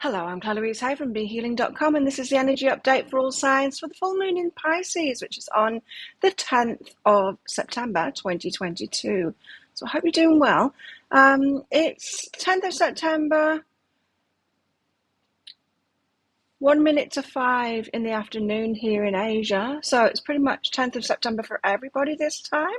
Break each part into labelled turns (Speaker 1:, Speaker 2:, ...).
Speaker 1: Hello, I'm Claire Louise Hay from BeHealing.com, and this is the energy update for all signs for the full moon in Pisces, which is on the 10th of September 2022. So I hope you're doing well. It's 10th of September, 1 minute to 5 in the afternoon here in Asia. So it's pretty much 10th of September for everybody this time.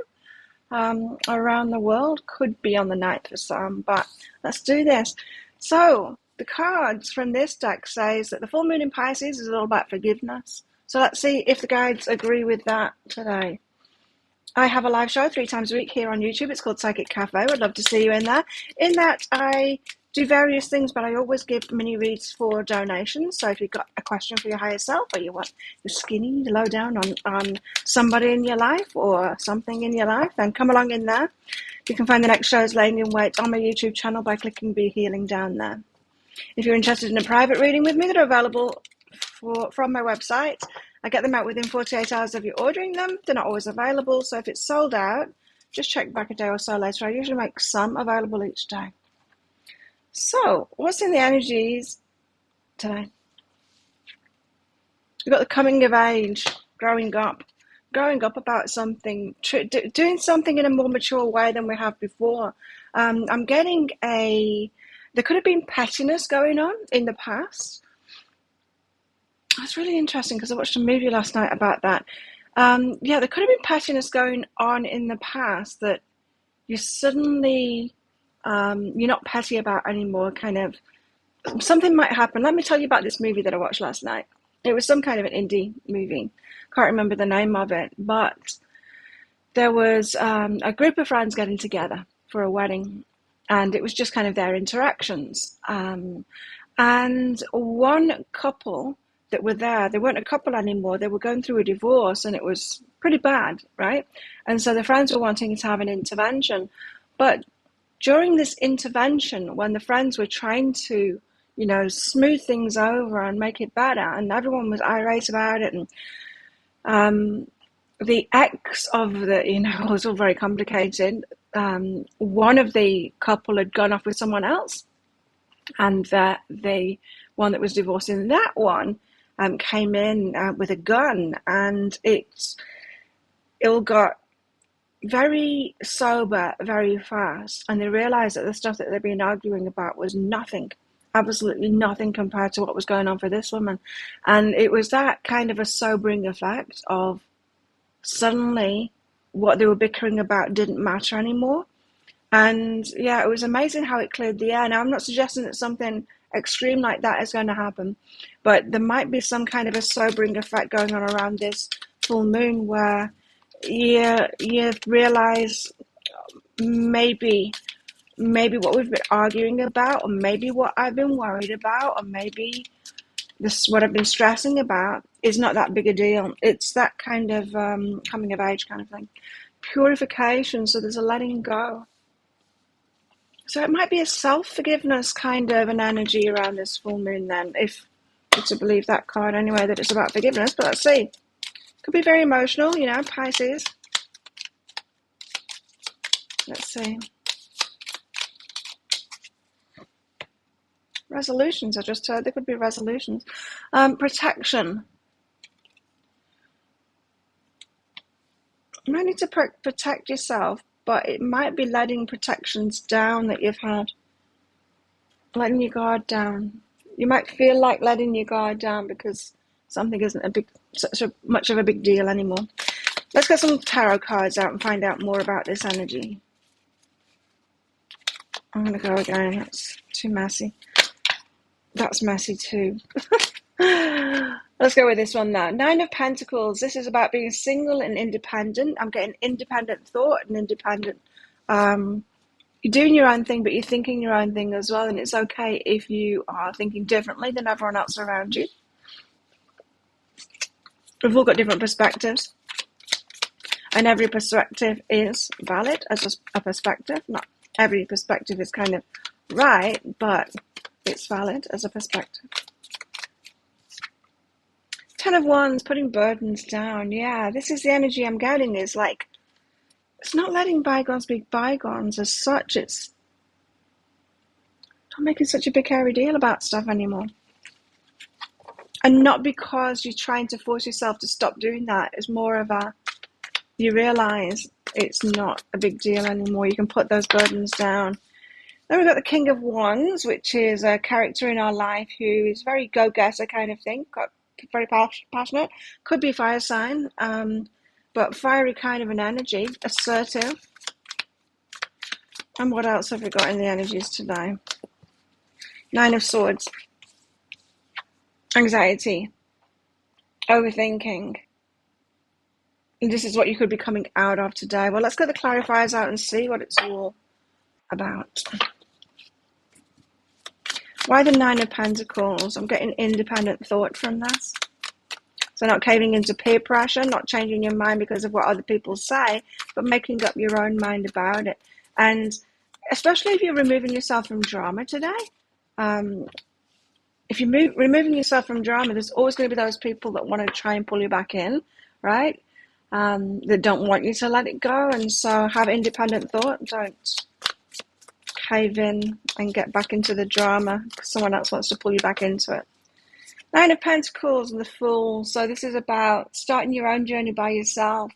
Speaker 1: Around the world, could be on the 9th for some, but let's do this. So the cards from this deck says that the full moon in Pisces is all about forgiveness. So let's see if the guides agree with that today. I have a live show 3 times a week here on YouTube. It's called Psychic Cafe. I'd love to see you in there. In that, I do various things, but I always give mini reads for donations. So if you've got a question for your higher self, or you want the skinny lowdown on somebody in your life or something in your life, then come along in there. You can find the next shows laying in wait on my YouTube channel by clicking Be Healing down there. If you're interested in a private reading with me, that are available from my website. I get them out within 48 hours of you ordering them. They're not always available, so if it's sold out, just check back a day or so later. I usually make some available each day. So, what's in the energies today? We've got the coming of age, growing up about something, doing something in a more mature way than we have before. I'm getting there could have been pettiness going on in the past. That's really interesting because I watched a movie last night about that. There could have been pettiness going on in the past that you suddenly, you're not petty about anymore, kind of. Something might happen. Let me tell you about this movie that I watched last night. It was some kind of an indie movie. Can't remember the name of it, but there was a group of friends getting together for a wedding, and it was just kind of their interactions. And one couple that were there, they weren't a couple anymore. They were going through a divorce, and it was pretty bad, right? And so the friends were wanting to have an intervention. But during this intervention, when the friends were trying to, smooth things over and make it better, and everyone was irate about it, and the ex of the, it was all very complicated. One of the couple had gone off with someone else, and the one that was divorcing that one came in with a gun, and it all got very sober very fast, and they realized that the stuff that they'd been arguing about was nothing, absolutely nothing compared to what was going on for this woman. And it was that kind of a sobering effect of suddenly what they were bickering about didn't matter anymore. And yeah, it was amazing how it cleared the air. Now, I'm not suggesting that something extreme like that is going to happen, but there might be some kind of a sobering effect going on around this full moon where you realize maybe what we've been arguing about, or maybe what I've been worried about, or maybe what I've been stressing about is not that big a deal. It's that kind of coming of age kind of thing. Purification, so there's a letting go. So it might be a self-forgiveness kind of an energy around this full moon then, if you're to believe that card anyway, that it's about forgiveness. But let's see. Could be very emotional, Pisces. Let's see. Resolutions, I just heard. There could be resolutions. Protection. You might need to protect yourself, but it might be letting protections down that you've had. Letting your guard down. You might feel like letting your guard down because something isn't such much of a big deal anymore. Let's get some tarot cards out and find out more about this energy. I'm going to go again. That's too messy. That's messy too. Let's go with this one now. 9 of Pentacles. This is about being single and independent. I'm getting independent thought and independent. You're doing your own thing, but you're thinking your own thing as well. And it's okay if you are thinking differently than everyone else around you. We've all got different perspectives. And every perspective is valid as a perspective. Not every perspective is kind of right, but it's valid as a perspective. 10 of Wands, putting burdens down. Yeah, this is the energy I'm getting, is like, it's not letting bygones be bygones as such. It's Not making such a big hairy deal about stuff anymore. And not because you're trying to force yourself to stop doing that. It's more of a, you realize it's not a big deal anymore. You can put those burdens down. Then we've got the King of Wands, which is a character in our life who is very go-getter kind of thing, very passionate. Could be fire sign, but fiery kind of an energy, assertive. And what else have we got in the energies today? Nine of Swords. Anxiety. Overthinking. And this is what you could be coming out of today. Well, let's get the clarifiers out and see what it's all about. Why the Nine of Pentacles? I'm getting independent thought from this. So not caving into peer pressure, not changing your mind because of what other people say, but making up your own mind about it. And especially if you're removing yourself from drama today, if you're removing yourself from drama, there's always going to be those people that want to try and pull you back in, right? That don't want you to let it go. And so have independent thought. Don't cave in and get back into the drama because someone else wants to pull you back into it. Nine of Pentacles and the Fool. So this is about starting your own journey by yourself,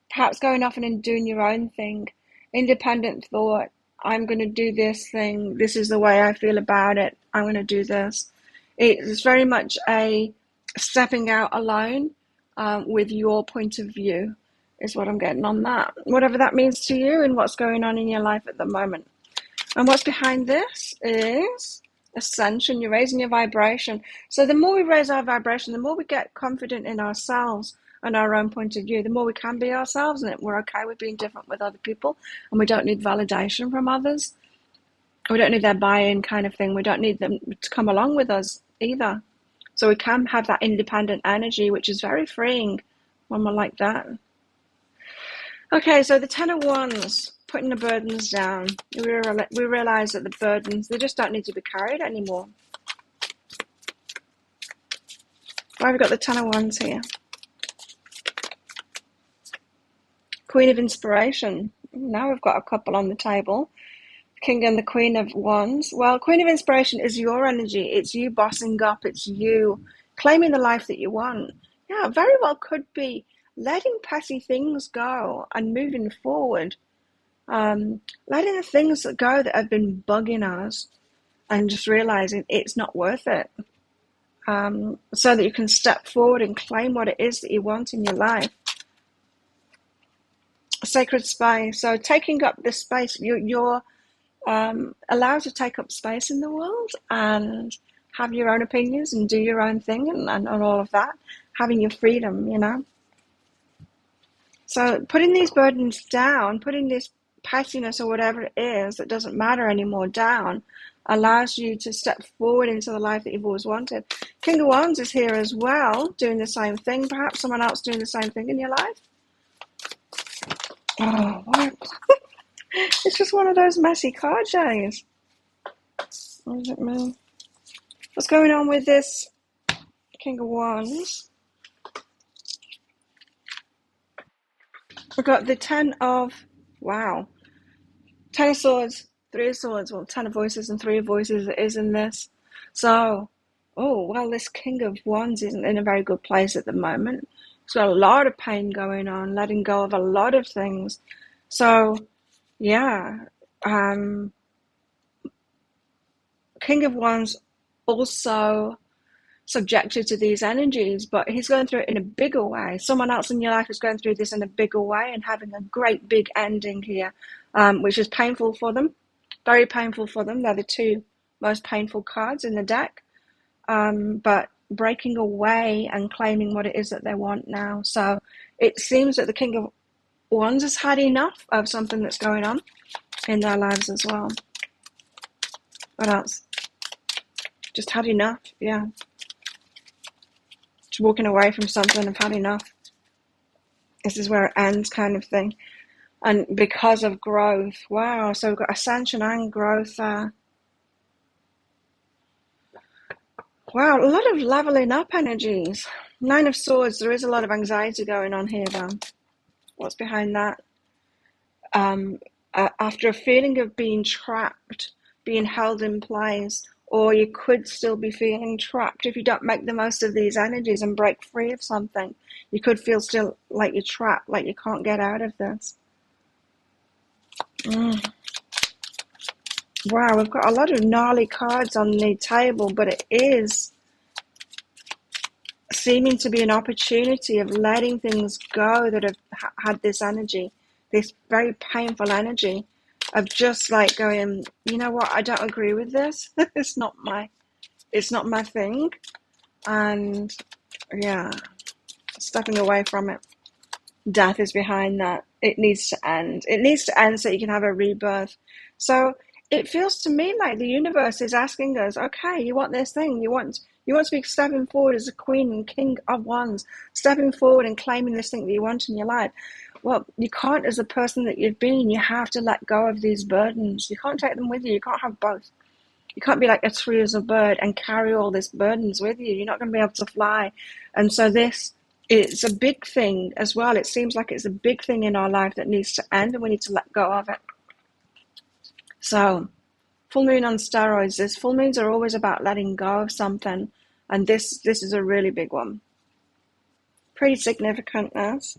Speaker 1: perhaps going off and doing your own thing. Independent thought. I'm going to do this thing. This is the way I feel about it. I'm going to do this. It's very much a stepping out alone with your point of view is what I'm getting on that. Whatever that means to you and what's going on in your life at the moment. And what's behind this is ascension. You're raising your vibration. So the more we raise our vibration, the more we get confident in ourselves and our own point of view, the more we can be ourselves, and we're okay with being different with other people, and we don't need validation from others. We don't need their buy-in kind of thing. We don't need them to come along with us either. So we can have that independent energy, which is very freeing when we're like that. Okay, so the Ten of Wands, putting the burdens down. We realize that the burdens, they just don't need to be carried anymore. Why have we got the Ten of Wands here? Queen of Inspiration. Now we've got a couple on the table. King and the Queen of Wands. Well, Queen of Inspiration is your energy. It's you bossing up. It's you claiming the life that you want. Yeah, very well could be letting petty things go and moving forward. Letting the things go that have been bugging us and just realizing it's not worth it. So that you can step forward and claim what it is that you want in your life. Sacred space. So taking up this space, you're allowed to take up space in the world and have your own opinions and do your own thing and all of that. Having your freedom, you know. So putting these burdens down, putting this pettiness or whatever it is that doesn't matter anymore down, allows you to step forward into the life that you've always wanted. King of Wands is here as well, doing the same thing. Perhaps someone else doing the same thing in your life. Oh, what? It's just one of those messy card days. What does it mean? What's going on with this King of Wands? We've got the Ten of Swords, Three of Swords. Well, Ten of Voices and Three of Voices it is in this. So, this King of Wands isn't in a very good place at the moment. He's got a lot of pain going on, letting go of a lot of things. So, yeah. King of Wands also subjected to these energies, but he's going through it in a bigger way. Someone else in your life is going through this in a bigger way and having a great big ending here, which is painful for them, very painful for them. They're the two most painful cards in the deck, but breaking away and claiming what it is that they want now. So it seems that the King of Wands has had enough of something that's going on in their lives as well. What else? Just had enough, yeah. Just walking away from something, I've had enough. This is where it ends kind of thing. And because of growth, wow, so we've got ascension and growth there. Wow, a lot of leveling up energies. Nine of Swords, there is a lot of anxiety going on here though. What's behind that? After a feeling of being trapped, being held in place, or you could still be feeling trapped if you don't make the most of these energies and break free of something. You could feel still like you're trapped, like you can't get out of this. Wow, we've got a lot of gnarly cards on the table, but it is seeming to be an opportunity of letting things go that have had this energy, this very painful energy of just like going, you know what, I don't agree with this. It's not my thing. And yeah, stepping away from it. Death is behind that. It needs to end. It needs to end so you can have a rebirth. So it feels to me like the universe is asking us, okay, you want this thing, you want to be stepping forward as a queen and king of wands, stepping forward and claiming this thing that you want in your life. Well, you can't, as a person that you've been, you have to let go of these burdens. You can't take them with you. You can't have both. You can't be like a tree as a bird and carry all these burdens with you. You're not going to be able to fly. And so this is a big thing as well. It seems like it's a big thing in our life that needs to end, and we need to let go of it. So, full moon on steroids. This full moons are always about letting go of something, and this is a really big one. Pretty significant, yes.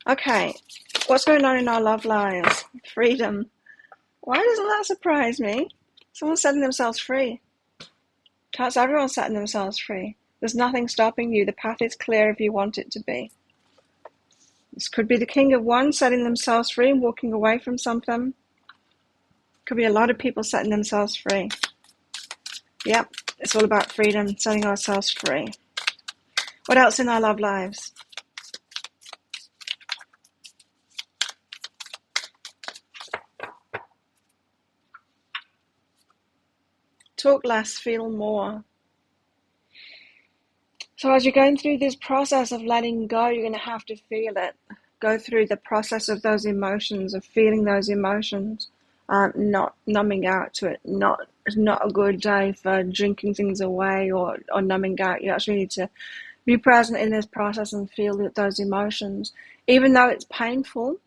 Speaker 1: Okay, what's going on in our love lives? Freedom. Why doesn't that surprise me? Someone's setting themselves free. That's everyone setting themselves free. There's nothing stopping you. The path is clear if you want it to be. This could be the King of Wands setting themselves free and walking away from something. Could be a lot of people setting themselves free. Yep, it's all about freedom, setting ourselves free. What else in our love lives? Talk less, feel more. So as you're going through this process of letting go, you're going to have to feel it. Go through the process of those emotions, of feeling those emotions, not numbing out to it. It's not a good day for drinking things away or numbing out. You actually need to be present in this process and feel those emotions. Even though it's painful,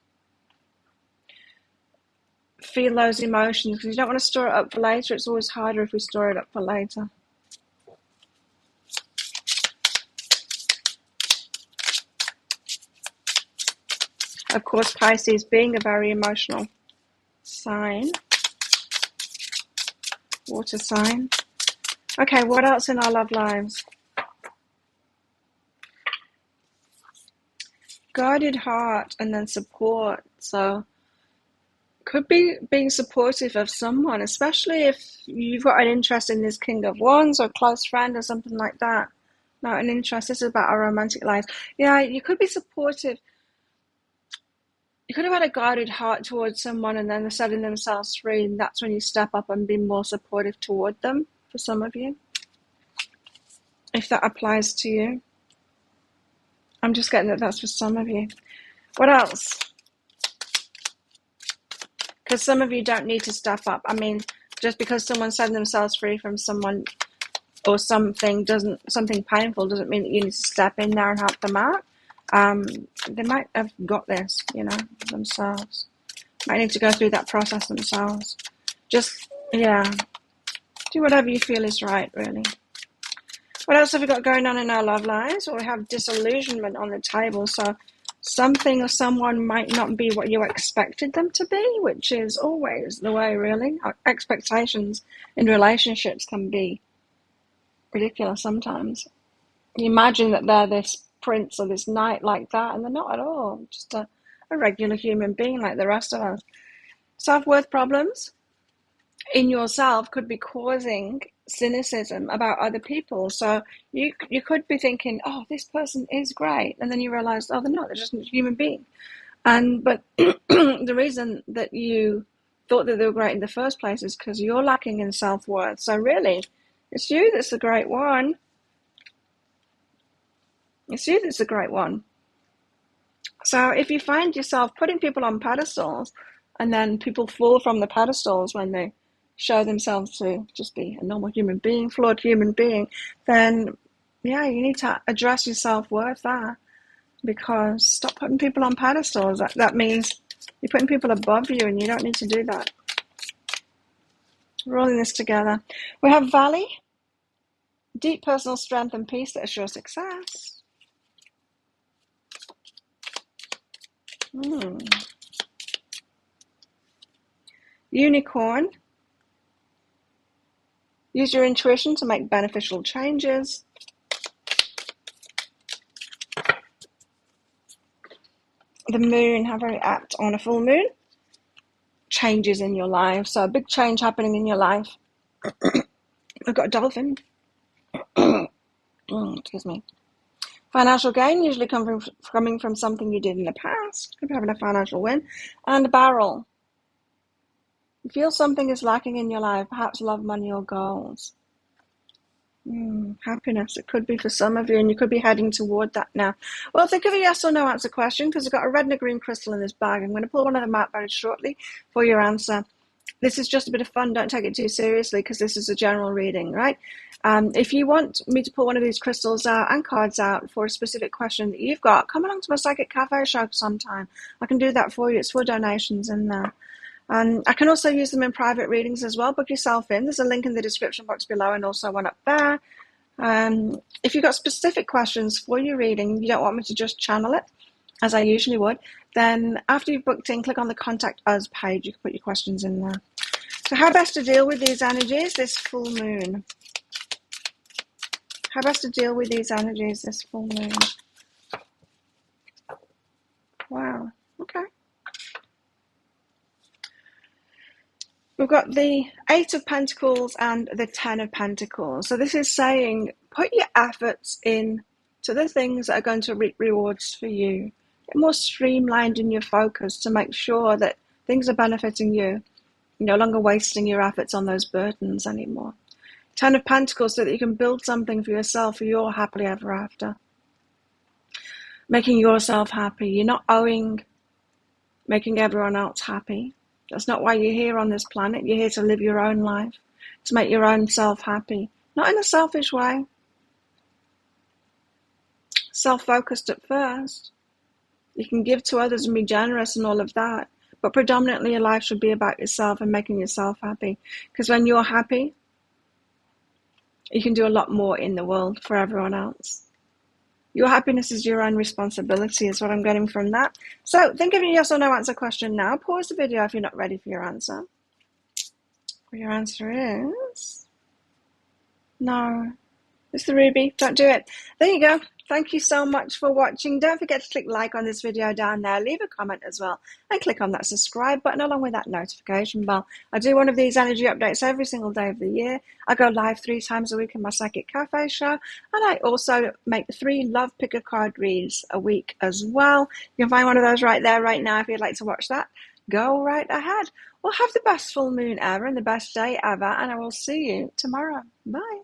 Speaker 1: feel those emotions, because you don't want to store it up for later. It's always harder if we store it up for later. Of course, Pisces being a very emotional sign, water sign. Okay, what else in our love lives? Guarded heart and then support. So could be being supportive of someone, especially if you've got an interest in this King of Wands or close friend or something like that. Not an interest. This is about our romantic life. Yeah, you could be supportive. You could have had a guarded heart towards someone and then they're setting themselves free, and that's when you step up and be more supportive toward them, for some of you. If that applies to you. I'm just getting that that's for some of you. What else? Because some of you don't need to step up. I mean, just because someone's setting themselves free from someone or something painful doesn't mean that you need to step in there and help them out. They might have got this, themselves. Might need to go through that process themselves. Just, yeah, do whatever you feel is right, really. What else have we got going on in our love lives? Well, we have disillusionment on the table. So something or someone might not be what you expected them to be, which is always the way, really. Our expectations in relationships can be ridiculous sometimes. You imagine that they're this prince or this knight like that, and they're not at all. Just a regular human being like the rest of us. Self-worth problems in yourself could be causing cynicism about other people. So you could be thinking, oh, this person is great, and then you realize, oh, they're not. They're just a human being. But the reason that you thought that they were great in the first place is because you're lacking in self-worth. So really, it's you that's the great one. It's you that's the great one. So if you find yourself putting people on pedestals and then people fall from the pedestals when they show themselves to just be a normal human being, flawed human being, then yeah, you need to address your self-worth there, because stop putting people on pedestals. That means you're putting people above you, and you don't need to do that. We're all in this together. We have Valley, deep personal strength and peace that assure success. Unicorn, use your intuition to make beneficial changes. The Moon, how very apt on a full moon. Changes in your life, so a big change happening in your life. I've got a dolphin. Excuse me. Financial gain, usually coming from something you did in the past. Could be having a financial win. And a barrel. You feel something is lacking in your life, perhaps love, money, or goals. Happiness, it could be for some of you, and you could be heading toward that now. Well, think of a yes or no answer question, because I've got a red and a green crystal in this bag. I'm going to pull one of them out very shortly for your answer. This is just a bit of fun. Don't take it too seriously, because this is a general reading, right? If you want me to pull one of these crystals out and cards out for a specific question that you've got, come along to my Psychic Cafe show sometime. I can do that for you. It's for donations in there. I can also use them in private readings as well. Book yourself in. There's a link in the description box below and also one up there. If you've got specific questions for your reading, you don't want me to just channel it, as I usually would, then after you've booked in, click on the Contact Us page. You can put your questions in there. So how best to deal with these energies this full moon? How best to deal with these energies this full moon? Wow. Okay. We've got the Eight of Pentacles and the Ten of Pentacles. So this is saying, put your efforts in to the things that are going to reap rewards for you. Get more streamlined in your focus to make sure that things are benefiting you. You're no longer wasting your efforts on those burdens anymore. Ten of Pentacles, so that you can build something for yourself, for your happily ever after. Making yourself happy. You're not owing making everyone else happy. That's not why you're here on this planet. You're here to live your own life, to make your own self happy. Not in a selfish way. Self-focused at first. You can give to others and be generous and all of that. But predominantly your life should be about yourself and making yourself happy. Because when you're happy, you can do a lot more in the world for everyone else. Your happiness is your own responsibility, is what I'm getting from that. So think of a yes or no answer question now. Pause the video if you're not ready for your answer. Your answer is no. It's the ruby. Don't do it. There you go. Thank you so much for watching. Don't forget to click like on this video down there. Leave a comment as well. And click on that subscribe button along with that notification bell. I do one of these energy updates every single day of the year. I go live 3 times a week in my Psychic Cafe show. And I also make 3 Love Picker card reads a week as well. You can find one of those right there right now if you'd like to watch that. Go right ahead. Well, have the best full moon ever and the best day ever. And I will see you tomorrow. Bye.